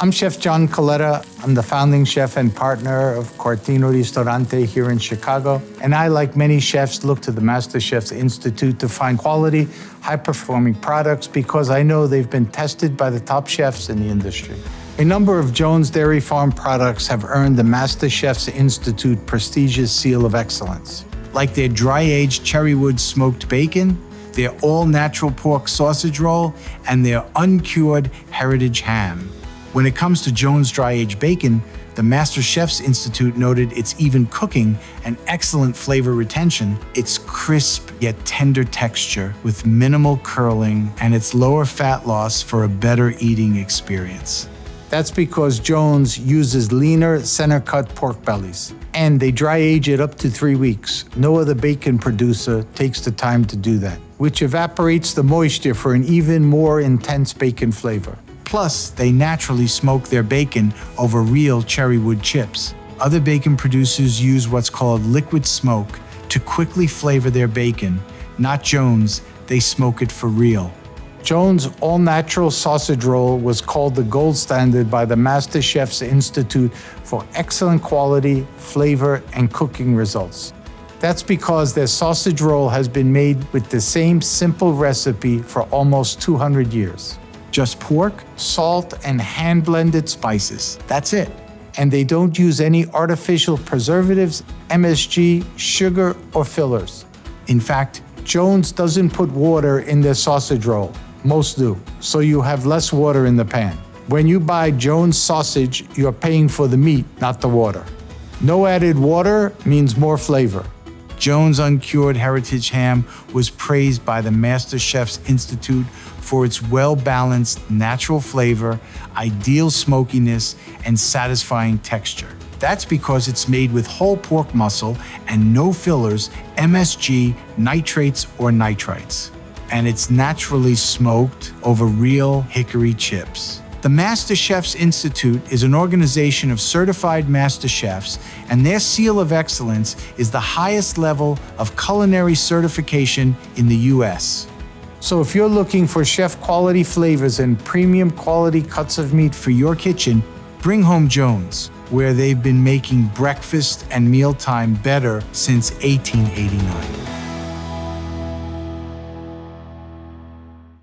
I'm Chef John Coletta. I'm the founding chef and partner of Cortino Ristorante here in Chicago. And I, like many chefs, look to the Master Chefs Institute to find quality, high-performing products because I know they've been tested by the top chefs in the industry. A number of Jones Dairy Farm products have earned the Master Chefs Institute prestigious seal of excellence, like their dry-aged Cherrywood smoked bacon, their all-natural pork sausage roll, and their uncured heritage ham. When it comes to Jones dry-aged bacon, the Master Chefs Institute noted its even cooking and excellent flavor retention, its crisp yet tender texture with minimal curling, and its lower fat loss for a better eating experience. That's because Jones uses leaner, center-cut pork bellies, and they dry-age it up to 3 weeks. No other bacon producer takes the time to do that, which evaporates the moisture for an even more intense bacon flavor. Plus, they naturally smoke their bacon over real Cherrywood chips. Other bacon producers use what's called liquid smoke to quickly flavor their bacon. Not Jones, they smoke it for real. Jones' all-natural sausage roll was called the gold standard by the Master Chefs Institute for excellent quality, flavor, and cooking results. That's because their sausage roll has been made with the same simple recipe for almost 200 years. Just pork, salt, and hand-blended spices. That's it. And they don't use any artificial preservatives, MSG, sugar, or fillers. In fact, Jones doesn't put water in their sausage roll. Most do, so you have less water in the pan. When you buy Jones sausage, you're paying for the meat, not the water. No added water means more flavor. Jones Uncured Heritage Ham was praised by the Master Chefs Institute for its well-balanced natural flavor, ideal smokiness, and satisfying texture. That's because it's made with whole pork muscle and no fillers, MSG, nitrates, or nitrites. And it's naturally smoked over real hickory chips. The Master Chefs Institute is an organization of certified master chefs, and their seal of excellence is the highest level of culinary certification in the U.S. So if you're looking for chef-quality flavors and premium quality cuts of meat for your kitchen, bring home Jones, where they've been making breakfast and mealtime better since 1889.